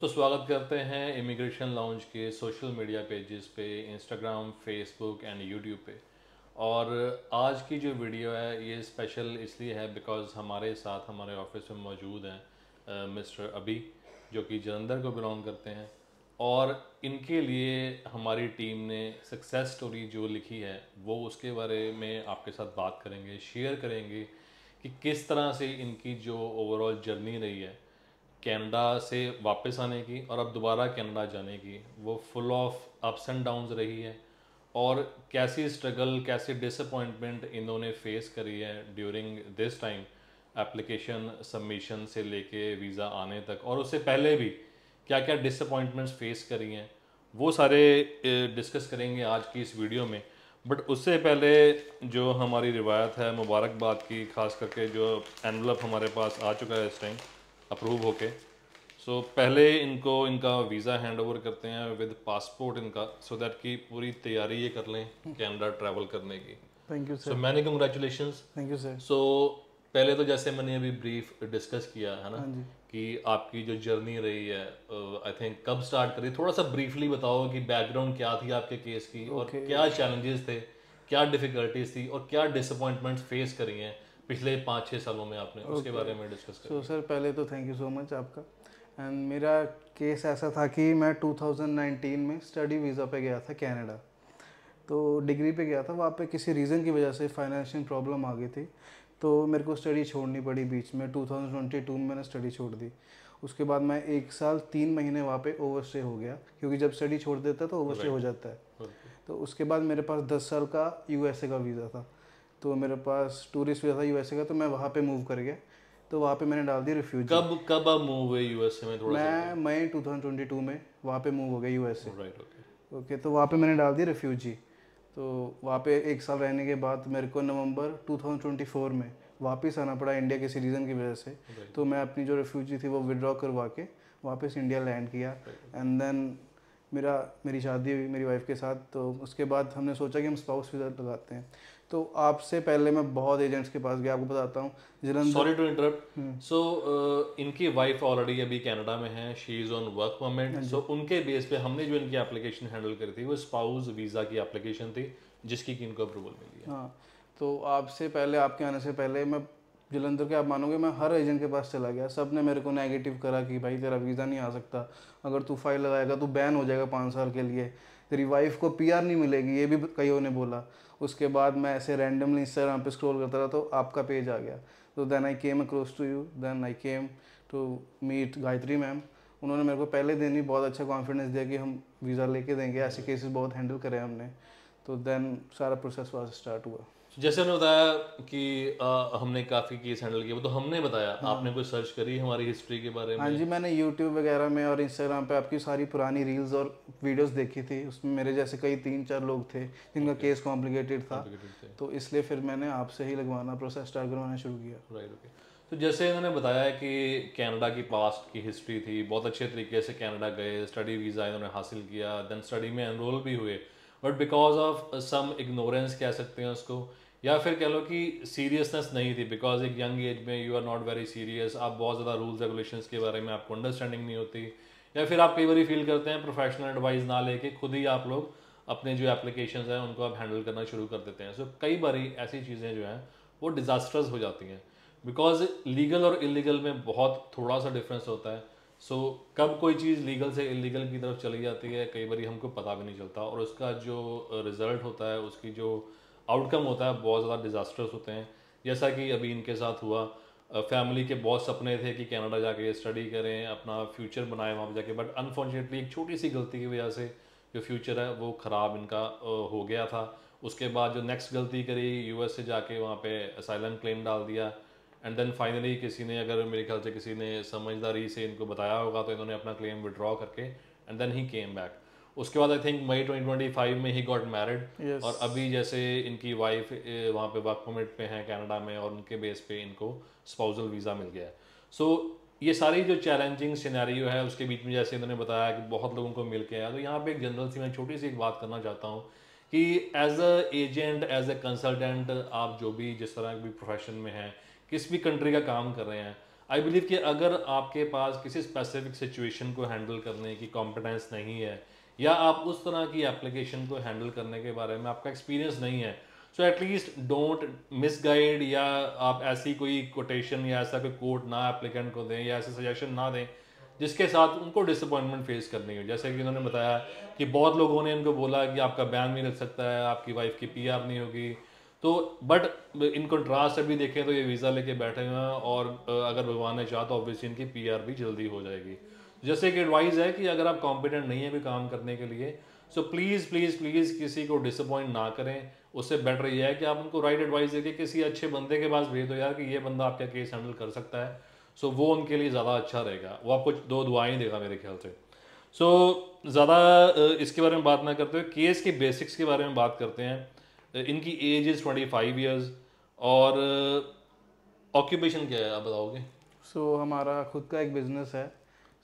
तो स्वागत करते हैं इमिग्रेशन लाउंज के सोशल मीडिया पेजेस पे, इंस्टाग्राम, फेसबुक एंड यूट्यूब पे। और आज की जो वीडियो है ये स्पेशल इसलिए है बिकॉज़ हमारे साथ हमारे ऑफिस में मौजूद हैं मिस्टर अभी, जो कि जलंधर को बिलोंग करते हैं। और इनके लिए हमारी टीम ने सक्सेस स्टोरी जो लिखी है वो उसके बारे में आपके साथ बात करेंगे, शेयर करेंगे कि किस तरह से इनकी जो ओवरऑल जर्नी रही है कनाडा से वापस आने की और अब दोबारा कनाडा जाने की, वो full of ups and downs रही है। और कैसी स्ट्रगल, कैसी डिसअपॉइंटमेंट इन्होंने फेस करी है during this time, application submission से लेके वीज़ा आने तक, और उससे पहले भी क्या क्या डिसअपॉइंटमेंट्स फेस करी हैं, वो सारे डिस्कस करेंगे आज की इस वीडियो में। बट उससे पहले जो हमारी रिवायत है मुबारकबाद की, खास करके जो एनवलप हमारे पास आ चुका है इस टाइम अप्रूव होके, सो पहले इनको इनका वीज़ा हैंड ओवर करते हैं विद पासपोर्ट इनका, सो दैट कि पूरी तैयारी ये कर लें कनाडा ट्रैवल करने की। Thank you so sir. Many congratulations. Thank you sir. So पहले तो जैसे मैंने अभी ब्रीफ डिस्कस किया है ना हाँ जी। कि आपकी जो जर्नी रही है, आई थिंक कब स्टार्ट करी, थोड़ा सा ब्रीफली बताओ कि बैकग्राउंड क्या थी आपके केस की और ओके। क्या चैलेंजेस थे, क्या डिफिकल्टीज थी और क्या डिसअपॉइंटमेंट्स फेस करी हैं पिछले 5-6 सालों में आपने, उसके बारे में डिस्कस सो करेंगे। सर पहले तो थैंक यू सो मच आपका। एंड मेरा केस ऐसा था कि मैं 2019 में स्टडी वीज़ा पे गया था कनाडा। तो डिग्री पे गया था, वहाँ पे किसी रीज़न की वजह से फाइनेंशियल प्रॉब्लम आ गई थी, तो मेरे को स्टडी छोड़नी पड़ी बीच में। 2022 में मैंने स्टडी छोड़ दी। उसके बाद मैं 1 साल 3 महीने वहाँ पे ओवरस्टे हो गया, क्योंकि जब स्टडी छोड़ देता है तो ओवरस्टे हो जाता है। ओके। तो उसके बाद मेरे पास 10 साल का यूएसए का वीज़ा था, तो मेरे पास टूरिस्ट वीज़ा था यूएसए का, तो मैं वहाँ पे मूव कर गया। तो वहाँ पे मैंने डाल दी रिफ्यूजी। कब कब आप मूव हुए यूएसए में, थोड़ा सा मैं बताओ। मई 2022 में वहाँ पे मूव हो गया यूएसए। Right, okay. ओके, तो वहाँ पे मैंने डाल दी रिफ्यूजी। तो वहाँ पे 1 साल रहने के बाद मेरे को नवंबर 2024 में वापस आना पड़ा इंडिया किसी रीज़न की वजह से। राइट, तो मैं अपनी जो रिफ्यूजी थी वो विड्रॉ करवा के वापस इंडिया लैंड किया। एंड देन मेरी शादी हुई मेरी वाइफ के साथ। तो उसके बाद हमने सोचा कि हम स्पाउस वीज़ा लगाते हैं। तो आपसे पहले मैं बहुत एजेंट्स के पास गया, आपको बताता हूँ Jalandhar. Sorry to interrupt. So इनकी वाइफ ऑलरेडी अभी कनाडा में है, she is on work permit. So उनके बेस पे हमने जो इनकी एप्लीकेशन हैंडल करी थी वो स्पाउस वीज़ा की एप्लीकेशन थी, जिसकी कि इनको अप्रूवल मिली है। हाँ, तो आपसे पहले, आपके आने से पहले मैं जलंधर के, आप मानोगे, मैं हर एजेंट के पास चला गया। सब ने मेरे को नेगेटिव करा कि भाई तेरा वीज़ा नहीं आ सकता, अगर तू फाइल लगाएगा तो बैन हो जाएगा 5 साल के लिए, तेरी वाइफ को पीआर नहीं मिलेगी, ये भी कईयों ने बोला। उसके बाद मैं ऐसे रैंडमली इंस्टाग्राम पे स्क्रॉल करता रहा तो आपका पेज आ गया। तो then I came across to you, then I came to meet Gayatri ma'am. उन्होंने मेरे को पहले दिन ही बहुत अच्छा कॉन्फिडेंस दिया कि हम वीज़ा लेके देंगे, ऐसे केसेस बहुत हैंडल करे हमने। तो देन सारा प्रोसेस वहाँ से स्टार्ट हुआ। जैसे उन्होंने बताया कि हमने काफ़ी केस हैंडल किए, वो तो हमने बताया, आपने कोई सर्च करी हमारी हिस्ट्री के बारे हाँ में? जी, मैंने यूट्यूब वगैरह में और इंस्टाग्राम पे आपकी सारी पुरानी रील्स और वीडियोस देखी थी। उसमें मेरे जैसे कई 3-4 लोग थे जिनका केस कॉम्प्लिकेटेड था। कॉम्प्लिकेटेड थे। तो इसलिए फिर मैंने आपसे ही लगवाना, प्रोसेस स्टार्ट करवाना शुरू किया। Right, okay. तो जैसे इन्होंने बताया कि कनाडा की पास्ट की हिस्ट्री थी, बहुत अच्छे तरीके से कनाडा गए, स्टडी वीज़ा इन्होंने हासिल किया, देन स्टडी में एनरोल भी हुए, but because of some ignorance कह सकते हैं उसको, या फिर कह लो कि सीरियसनेस नहीं थी, बिकॉज एक यंग एज में you are not very serious, आप बहुत ज़्यादा रूल्स रेगुलेशंस के बारे में आपको अंडरस्टैंडिंग नहीं होती, या फिर आप कई बार फील करते हैं प्रोफेशनल एडवाइस ना लेके खुद ही आप लोग अपने जो एप्लीकेशंस हैं उनको आप हैंडल करना शुरू कर देते हैं। सो कई बार ऐसी चीज़ें जो हैं वो डिज़ास्टर्स हो जाती हैं, बिकॉज लीगल और इलीगल में बहुत थोड़ा सा डिफरेंस होता है। सो कब कोई चीज़ लीगल से इलीगल की तरफ चली जाती है कई बार हमको पता भी नहीं चलता, और उसका जो रिजल्ट होता है, उसकी जो आउटकम होता है, बहुत ज़्यादा डिज़ास्टर्स होते हैं, जैसा कि अभी इनके साथ हुआ। फैमिली के बहुत सपने थे कि कनाडा जाके स्टडी करें, अपना फ्यूचर बनाएं वहाँ पर जाके, बट अनफॉर्चुनेटली एक छोटी सी गलती की वजह से जो फ्यूचर है वो ख़राब इनका हो गया था। उसके बाद जो नेक्स्ट गलती करी, यूएस से जाके वहाँ पे असाइलम क्लेम डाल दिया, एंड देन फाइनली किसी ने, अगर मेरे ख्याल से किसी ने समझदारी से इनको बताया होगा, तो इन्होंने अपना क्लेम विड्रॉ करके and then he came back. उसके बाद आई थिंक मई 2025 में ही गॉट मैरिड। यस। और अभी जैसे इनकी वाइफ वहाँ पे वर्क परमिट पे हैं कनाडा में, और उनके बेस पे इनको स्पाउसल वीज़ा मिल गया है। सो ये सारी जो चैलेंजिंग सिनेरियो है उसके बीच में, जैसे इन्होंने बताया कि बहुत लोगों को मिल के आया, तो यहाँ पे एक जनरल सी मैं छोटी सी एक बात करना चाहता हूँ कि as a agent, as a consultant, आप जो भी जिस तरह भी प्रोफेशन में हैं, किस भी कंट्री का काम कर रहे हैं, आई बिलीव कि अगर आपके पास किसी स्पेसिफिक सिचुएशन को हैंडल करने की कॉम्पिटेंस नहीं है, या आप उस तरह की एप्लीकेशन को हैंडल करने के बारे में आपका एक्सपीरियंस नहीं है, सो एटलीस्ट डोंट मिसगाइड, या आप ऐसी कोई कोटेशन या ऐसा कोई कोड ना एप्लीकेंट को दें, या ऐसे सजेशन ना दें जिसके साथ उनको डिसअपॉइंटमेंट फेस करनी हो। जैसे कि उन्होंने बताया कि बहुत लोगों ने इनको बोला कि आपका बैन नहीं लग सकता है, आपकी वाइफ की पीआर नहीं होगी, तो बट इन कंट्रास्ट अभी देखें तो ये वीज़ा लेके बैठे हुए हैं, और अगर भगवान ने चाहा तो ऑब्वियसली इनकी पीआर भी जल्दी हो जाएगी। जैसे कि एडवाइस है कि अगर आप कॉम्पिटेंट नहीं है कोई काम करने के लिए, सो प्लीज़ प्लीज़ प्लीज़ किसी को डिसअपॉइंट ना करें। उससे बेटर ये है कि आप उनको राइट एडवाइस देके किसी अच्छे बंदे के पास भेज दो यार कि ये बंदा आपका केस हैंडल कर सकता है, सो वो उनके लिए ज़्यादा अच्छा रहेगा, वो आपको दो दुआएं देगा मेरे ख्याल से। सो ज़्यादा इसके बारे में बात ना करते हुए केस के बेसिक्स के बारे में बात करते हैं। इनकी एज इज़ 25 ईयर्स, और ऑक्यूपेशन क्या है आप बताओगे? सो हमारा खुद का एक बिज़नेस है।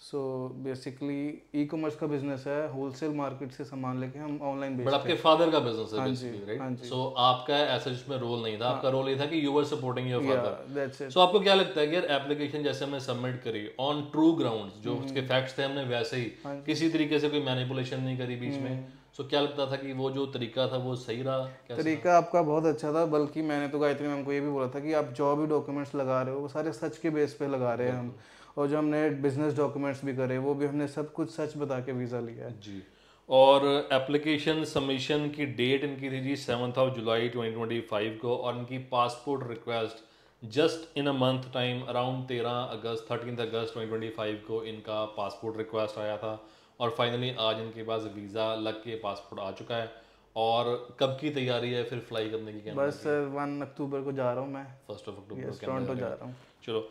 सो बेसिकली ई कॉमर्स का बिज़नेस है, होलसेल मार्केट से सामान लेके हम ऑनलाइन बट बेचते आपके हैं। फादर का बिजनेस है हाँ जी, बेसिकली, हाँ राइट? जी। सो आपका ऐसा जिसमें रोल नहीं था, आपका रोल ये था कि यू वर सपोर्टिंग योर या फादर। That's it. सो आपको क्या लगता है कि यार एप्लीकेशन जैसे हमने सबमिट करी ऑन ट्रू ग्राउंड्स, जो उसके फैक्ट्स थे हमने वैसे ही, किसी तरीके से कोई मैनिपुलेशन नहीं करी बीच में, सो क्या लगता था कि वो जो तरीका था वो सही रहा? कैसे रहा? तरीका आपका बहुत अच्छा था, बल्कि मैंने तो गायत्री मैम को ये भी बोला था कि आप जो भी डॉक्यूमेंट्स लगा रहे हो वो सारे सच के बेस पे लगा रहे हैं हम, और जो हमने बिजनेस डॉक्यूमेंट्स भी करे वो भी हमने सब कुछ सच बता के वीज़ा लिया है। जी। और एप्लीकेशन सबमिशन की डेट इनकी थी जी 7 जुलाई 2025 को, और इनकी passport request just in a month time around 13 अगस्त 2025 को इनका पासपोर्ट रिक्वेस्ट आया था, और फाइनली आज इनके पास वीज़ा लग के पासपोर्ट आ चुका है। और कब की तैयारी है फिर फ्लाई करने की कनाडा बस की? 1 अक्टूबर को जा रहा हूँ मैं। 1 अक्टूबर यस, को कनाडा टोरंटो जा जा रहे हैं। रहा हूँ। चलो,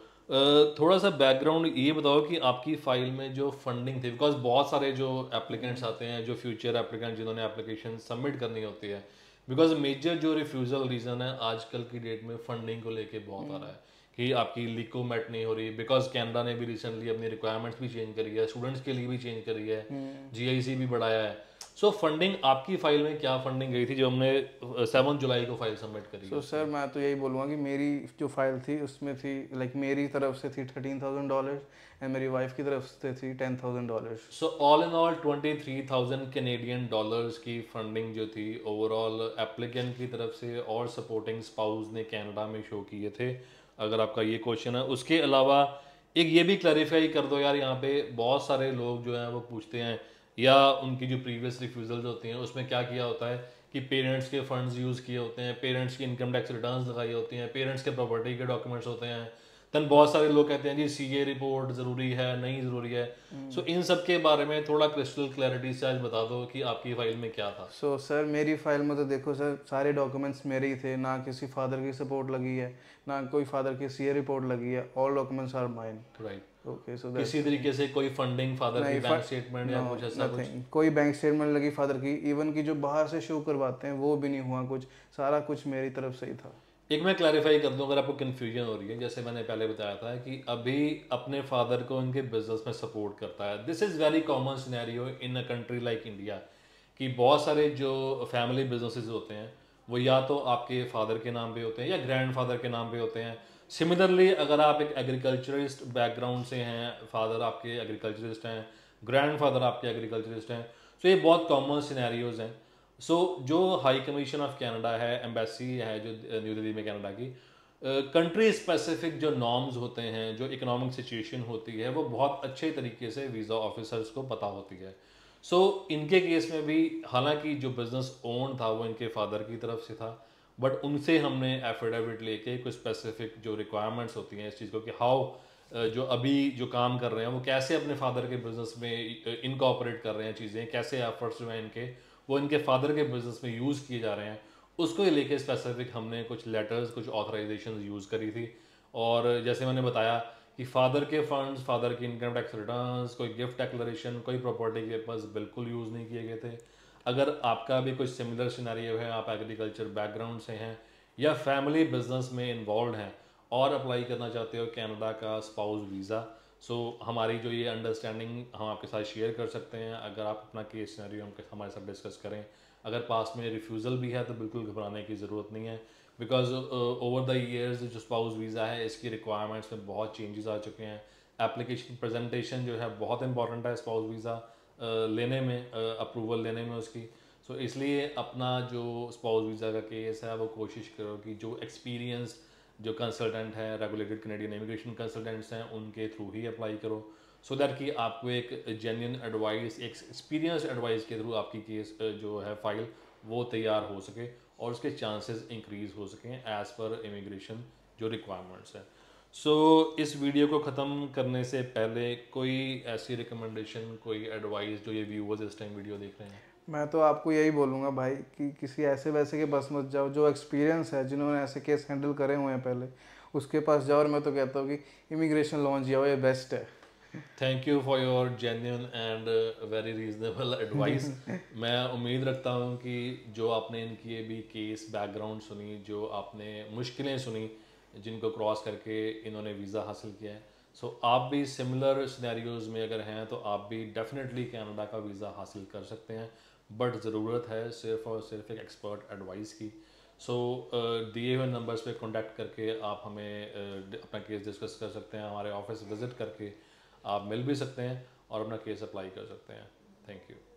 थोड़ा सा बैकग्राउंड ये बताओ कि आपकी फाइल में जो फंडिंग थी, बिकॉज बहुत सारे जो एप्लीकेंट्स आते हैं, जो फ्यूचर एप्लीकेंट जिन्होंने एप्लीकेशन सबमिट करनी होती है, बिकॉज मेजर जो रिफ्यूज़ल रीज़न है आजकल की डेट में फंडिंग को लेके बहुत आ रहा है कि आपकी लिकोमेट नहीं हो रही, बिकॉज कनाडा ने भी रिसेंटली अपनी रिक्वायरमेंट्स भी चेंज करी है, स्टूडेंट्स के लिए भी चेंज करी है, जीआईसी भी बढ़ाया है। सो फंडिंग आपकी फाइल में क्या फंडिंग गई थी जो हमने 7 जुलाई को फाइल सबमिट करी है? सो सर मैं तो यही बोलूँगा कि मेरी जो फाइल थी उसमें थी, लाइक मेरी तरफ से थी $13,000 एंड मेरी वाइफ की तरफ से थी $10,000। So all in all 23,000 Canadian dollars की फंडिंग जो थी ओवरऑल एप्लीकेंट की तरफ से और सपोर्टिंग स्पाउस ने कनाडा में शो किए थे, अगर आपका ये क्वेश्चन है। उसके अलावा एक ये भी क्लैरिफाई कर दो यार, यहाँ पे बहुत सारे लोग जो हैं वो पूछते हैं, या उनकी जो प्रीवियस रिफ्यूजल्स होती हैं उसमें क्या किया होता है कि पेरेंट्स के फंड्स यूज़ किए होते हैं, पेरेंट्स की इनकम टैक्स रिटर्न्स लगाई होती हैं, पेरेंट्स के प्रॉपर्टी के डॉक्यूमेंट्स होते हैं, देन बहुत सारे लोग कहते हैं जी सीए रिपोर्ट ज़रूरी है, नहीं ज़रूरी है। सो इन सब के बारे में थोड़ा क्रिस्टल क्लैरिटी से आज बता दो कि आपकी फाइल में क्या था। सो सर मेरी फाइल में तो देखो सर सारे डॉक्यूमेंट्स मेरे ही थे, ना किसी फादर की सपोर्ट लगी है, ना कोई फादर की सीए रिपोर्ट लगी है, all documents are mine. Right. Okay, so किसी तरीके से कोई फंडिंग फादर की बैंक स्टेटमेंट या कुछ ऐसा कुछ? नथिंग, कोई बैंक स्टेटमेंट लगी फादर की, इवन की जो बाहर से शो करवाते हैं वो भी नहीं हुआ कुछ, सारा कुछ मेरी तरफ से ही था। एक मैं क्लैरिफाई कर दूं अगर आपको कन्फ्यूजन हो रही है, जैसे मैंने पहले बताया था कि अभी अपने फादर को उनके बिजनेस में सपोर्ट करता है। This is very common scenario in a country like India, कि बहुत सारे जो फैमिली बिजनेसेस होते हैं वो या तो आपके फादर के नाम पे होते हैं या ग्रैंडफादर के नाम पे होते हैं। सिमिलरली अगर आप एक एग्रीकल्चरिस्ट बैकग्राउंड से हैं, फादर आपके एग्रीकल्चरिस्ट हैं, ग्रैंडफादर आपके एग्रीकल्चरिस्ट हैं, तो ये बहुत कॉमन सिनेरियोज हैं। सो जो हाई कमीशन ऑफ कनाडा है, एम्बेसी है जो न्यू दिल्ली में कनाडा की, कंट्री स्पेसिफिक जो नॉर्म्स होते हैं, जो इकोनॉमिक सिचुएशन होती है, वो बहुत अच्छे तरीके से वीज़ा ऑफिसर्स को पता होती है। सो इनके केस में भी हालांकि जो बिज़नेस ओन था वो इनके फादर की तरफ से था, बट उनसे हमने एफिडेविट लेके कुछ स्पेसिफिक जो रिक्वायरमेंट्स होती हैं इस चीज़ को कि हाउ जो अभी जो काम कर रहे हैं वो कैसे अपने फादर के बिजनेस में इनकॉपरेट कर रहे हैं, चीज़ें कैसे एफर्ट्स जो हैं इनके वो इनके फादर के बिजनेस में यूज़ किए जा रहे हैं, उसको लेके स्पेसिफिक हमने कुछ लेटर्स, कुछ ऑथराइजेशन यूज़ करी थी। और जैसे मैंने बताया कि फादर के फंड्स, फादर की इनकम टैक्स रिटर्न्स, कोई गिफ्ट डिक्लेरेशन, कोई प्रॉपर्टी के पास बिल्कुल यूज़ नहीं किए गए थे। अगर आपका भी कुछ सिमिलर सिनेरियो है, आप एग्रीकल्चर बैकग्राउंड से हैं या फैमिली बिजनेस में इन्वॉल्व हैं और अप्लाई करना चाहते हो कनाडा का स्पाउस वीज़ा, सो हमारी जो ये अंडरस्टैंडिंग हम आपके साथ शेयर कर सकते हैं। अगर आप अपना केस सिनेरियो हमारे साथ डिस्कस करें, अगर पास में रिफ्यूज़ल भी है तो बिल्कुल घबराने की ज़रूरत नहीं है। बिकॉज ओवर द ईयर्स जो स्पाउस वीज़ा है इसकी रिक्वायरमेंट्स में बहुत चेंजेस आ चुके हैं। एप्लीकेशन प्रेजेंटेशन जो है बहुत इंपॉर्टेंट है स्पाउस वीज़ा लेने में, अप्रूवल लेने में उसकी। सो इसलिए अपना जो स्पाउस वीज़ा का केस है वो कोशिश करो कि जो एक्सपीरियंस जो कंसल्टेंट है, रेगुलेटेड कैनेडियन इमिग्रेशन कंसल्टेंट्स हैं, उनके थ्रू ही अप्लाई करो, सो दैट कि आपको एक जेन्युइन एडवाइस, एक एक्सपीरियंस एडवाइस के थ्रू आपकी केस जो है फाइल वो तैयार हो सके और उसके चांसेस इंक्रीज़ हो सकें एज़ पर इमिग्रेशन जो रिक्वायरमेंट्स है। सो इस वीडियो को ख़त्म करने से पहले कोई ऐसी रिकमेंडेशन, कोई एडवाइस जो ये व्यूअर्स इस टाइम वीडियो देख रहे हैं? मैं तो आपको यही बोलूँगा भाई कि किसी ऐसे वैसे के पास मत जाओ, जो एक्सपीरियंस है, जिन्होंने ऐसे केस हैंडल करे हुए हैं पहले, उसके पास जाओ। और मैं तो कहता हूँ कि इमिग्रेशन लॉन्च जाओ, ये बेस्ट है। Thank you for your genuine and very reasonable advice. मैं उम्मीद रखता हूँ कि जो आपने इनकी ये भी केस बैकग्राउंड सुनी, जो आपने मुश्किलें सुनी जिनको क्रॉस करके इन्होंने वीज़ा हासिल किया है, सो आप भी सिमिलर सिनेरियोज में अगर हैं तो आप भी डेफिनेटली कनाडा का वीज़ा हासिल कर सकते हैं। बट ज़रूरत है सिर्फ और सिर्फ एक एक्सपर्ट एडवाइस की। सो दिए हुए नंबर्स पे कांटेक्ट करके आप हमें अपना केस डिस्कस कर सकते हैं, हमारे ऑफिस विज़िट करके आप मिल भी सकते हैं और अपना केस अप्लाई कर सकते हैं। Thank you.